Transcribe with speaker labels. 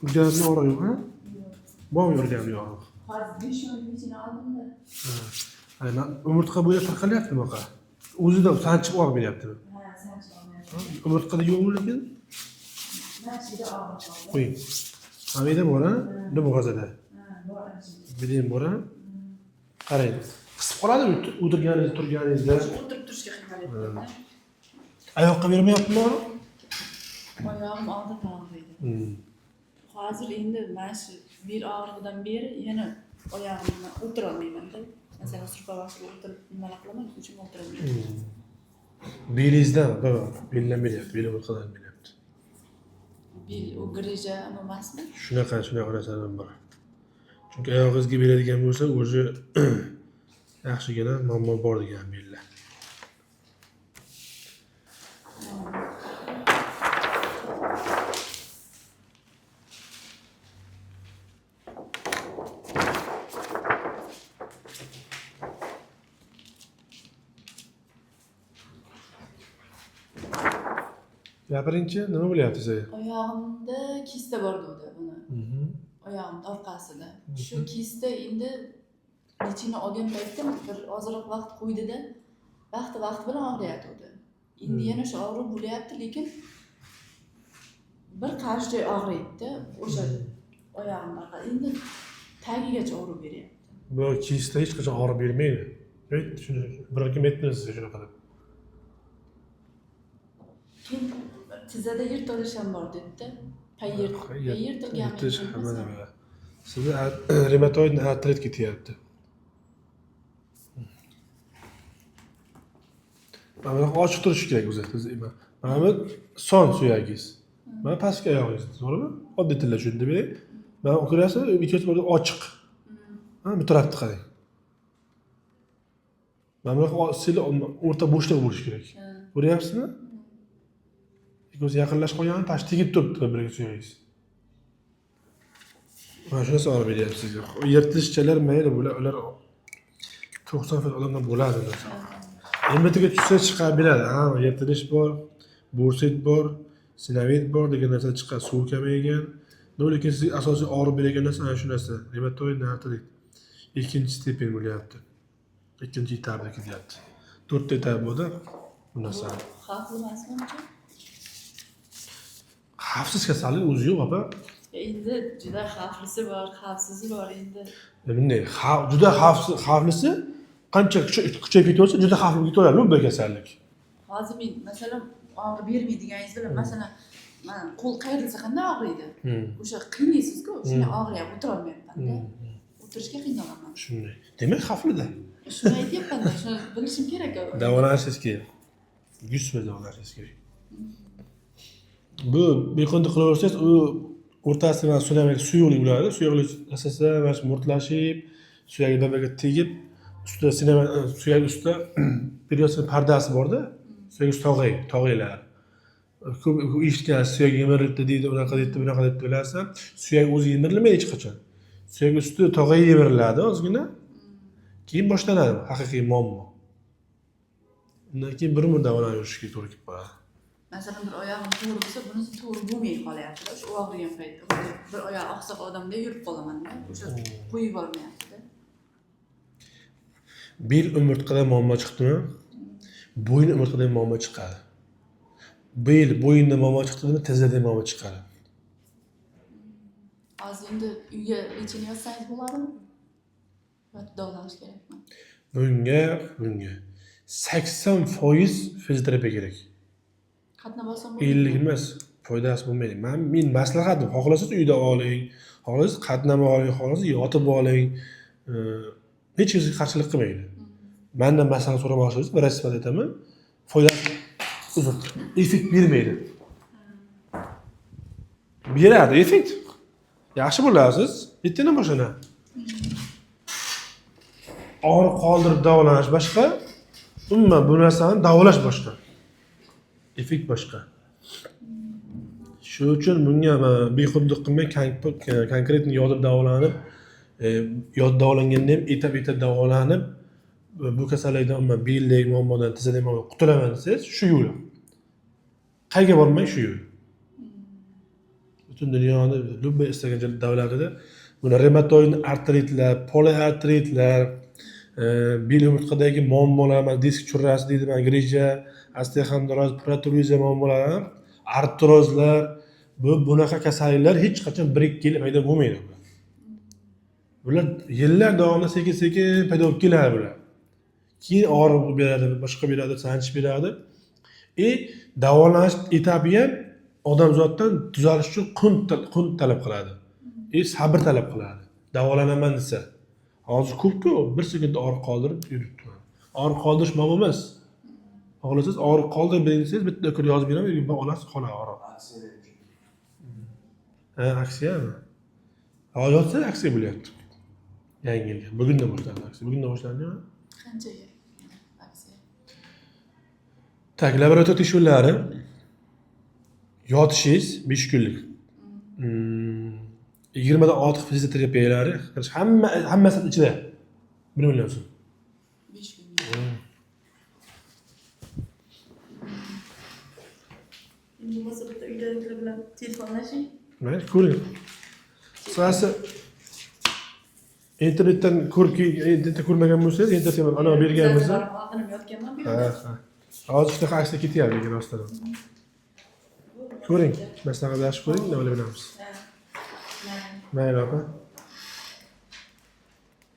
Speaker 1: Urganchni og'riq yo'q, ha? Bormi urgan yo'q?
Speaker 2: Hozir 5 oylik ichini oldim-da.
Speaker 1: Ayni umurtqa bo'ylab tarqalyapti bunaqa. O'zida sanchib olib beryaptimi?
Speaker 2: Ha, sanchib olmayapti.
Speaker 1: Umurtqada yo'qmi lekin?
Speaker 2: Nashida og'riq qoldi.
Speaker 1: Qo'ying. Hamida bor, ha? Bo'g'ozida.
Speaker 2: Ha, bor anchagina.
Speaker 1: Bilim bor, ha? Qarang. Qisib qoladimi o'tirganingizda, turganingizda?
Speaker 2: O'tirib turishga qiynalib.
Speaker 1: Oyoqqa bermayaptimi uni?
Speaker 2: Oyog'im oldin og'riydi. Hozir endi mana shu bir og'rig'idan beri yana oyog'imni o'tira olmayman-da. Masalan, supa vaqtida o'tirib nima qilaman, uchun o'tiraman.
Speaker 1: Belingizdan, beldan beryapti, beli orqadan beryapti.
Speaker 2: Bil u grija emasmi?
Speaker 1: Shunaqa narsalar bor. Chunki oyog'ingizga beradigan bo'lsa, o'zi yaxshigina muammo bor degan bellar. Gapiringchi, nima bo'lyapti sizga?
Speaker 2: Oyog'imda kista bor dedi buni. Oyog'im orqasida. Shu kista endi nechini olgan paytda bir ozroq vaqt qo'ydida vaqti bilan og'riyotdi. Endi yana shu og'riq bo'lyapti, lekin bir qarshi joy og'riydi. O'sha oyog'im orqa endi tagigacha og'rib beryapti.
Speaker 1: Bu kista hech qachon og'rib bermaydi. Shuni biror kim aytdingiz sizga shunaqa deb?
Speaker 2: Keyin tizada yirtilish ham bor dedi-da. Yirtilganmi?
Speaker 1: Sizda reumatoid artrit ketyapti. Mana ochiq turishi kerak o'zi. Mana bu son suyagingiz. Mana pastki oyog'ingiz, to'g'rimi? Oddiy tilda tushuntirib beray. Mana ko'rasiz, ikkinchi bo'lib ochiq. Ha, bu tarafni qarang. Mana bu sizlar o'rta bo'shliq bo'lishi kerak. Ko'ryapsizmi? Ko'z yaqinlashib qolgan, tash tegib turibdi biriga suyagingiz. Mana shu narsa olib beryapti sizga. Yirtilishchalar mayli, ular 90% odamdan bo'ladi. MRTga tushsa chiqib beradi. Ha, yirtilish bor, bursit bor, sinovit bor degan narsa chiqadi. Suv kamaygan. Lekin siz asosiy og'rib bergan narsa ana shu narsa. Reumatoid artrit. Ikkinchi stepen bo'lyapti. Ikkinchi etapda kelyapti. 4 ta etap bo'ldi bu narsa.
Speaker 2: Xavfli emasmi?
Speaker 1: Xavfsiz kasallik o'zi yo'q, opa.
Speaker 2: Endi juda xavflisi bor, xavfsizi bor endi.
Speaker 1: Bunday juda xavflisi qancha kuchayib ketaversa, juda xavfli ketaveradi bu kasallik.
Speaker 2: Hozir men masalan og'rib bermaydiganingiz bilan masalan men qo'l qayrilsa qanday og'riydi? O'sha qiynaysiz-ku, shunday og'riyapti, o'tira olmayapman-da. O'tirishga qiynalaman.
Speaker 1: Shunday. Demak, xavfli-da.
Speaker 2: Shuni aytyapman-da, shuni bilishim kerak.
Speaker 1: Davolanashingiz kerak. 100% davolanashingiz kerak. Bu beqonda qilaversangiz, u o'rtasida suyaklik suyuqlik bo'ladi. Suyuqlik asosida mana shu murtlashib, suyagi bir-biriga tegib, ustida suyak ustida periodsini pardasi bor-da. Suyak usti tog'aylar. Ko'p eshitgan suyak yemirildi deydi, unaqa deydi, bunaqa deb bilarsan, suyak o'zi yemirilmaydi hech qachon. Suyak usti tog'ay yemiriladi ozgina. Keyin boshlanadi haqiqiy muammo. Undan keyin bir umr davolanishga to'g'ri kelib qoladi.
Speaker 2: Masalan, bir oyog'im to'g'ri bo'lsa, bunisi to'g'ri bo'lmay qolyapti. O'sha og'rigan paytda bir oyoq oqsoq odamday yurib qolaman-da. O'sha qo'yib yubormayapti-da.
Speaker 1: Bel umurtqada muammo chiqdimi? Bo'yin umurtqada muammo chiqadi. Bel bo'yinda muammo chiqdimi, tizada muammo chiqadi.
Speaker 2: Hozir endi uyga lechini yozsangiz bo'ladimi? Va davolanish kerakmi?
Speaker 1: Bunga 80% fizioterapiya kerak.
Speaker 2: Qatnab olsam
Speaker 1: 50 emas, foydasi bo'lmaydi. Men maslahatim, xohlasangiz uyda oling, xohlasangiz qatnamay oling, xohlasangiz yotib oling. Hech kim qarshilik qilmaydi. Mendan maslahat so'ramoqchisiz, bir isbat aytaman. Foydasi effekt bermaydi. Beradi effekt. Yaxshi bo'lasiz. Ertadan boshlana. Og'riq qoldirib davolanish boshqa, umuman bu narsani davolash boshqa. Effekt boshqa. Shuning uchun bunga bexudlik qilmay konkretni yozib davolanib, davolanganda ham etap davolanib, bu kasallikdan umuman beldagi muammodan, tizadagi muammodan qutulaman desangiz, shu yo'l. Qayerga bormang shu yo'l. butun dunyoni любой istagan davlatida buni reumatoid artritlar, poliartritlar, bel umurtqadagi muammolar, disk churrasi deydi, grija, osteoxondroz, protruziya muammolari, artrozlar, bunaqa kasalliklar hech qachon 1-2 yil paydo bo'lmaydi. Bular yillar davomida sekin-sekin paydo bo'lib keladi bular. Keyin og'riq beradi, boshqa beradi, sanchib beradi. Davolanish etapi ham odamzoddan tuzalish uchun kun talab qiladi. Sabr talab qiladi. Davolanaman desa. Hozir ko'p-ku, bir sekundda og'riq qoldirib yuribdi. Og'riq qoldirish muammo emas. Xohlasangiz og'riq qoldirib desangiz bitta kur yozib beraman, olasiz qoladi og'riq. Aksiyami? Hozir aksiya bo'lyapti. Yangi yilga. Bugundan boshlandi aksiya. Bugundan boshlandimi?
Speaker 2: Qanchaga aksiya?
Speaker 1: Tak, laboratoriya tekshiruvlari yotishingiz 5 kunlik. 20 dan ortiq fizioterapiyalari hammasi ichida 1 million so'm.
Speaker 2: 5 kun. Endi bo'lmasa bitta uydagilar bilan telefonlashing.
Speaker 1: Mayli, ko'ring. Qisqasi internetdan ko'rmagan bo'lsangiz, internetdan ana berganmiz.
Speaker 2: Aqlim yotganman bu yerda.
Speaker 1: Hozir shunaqa aksiya ketyapti lekin rostdan. Ko'ring, maslahat yaxshi ko'ring, nima bilamiz. Mayli opa.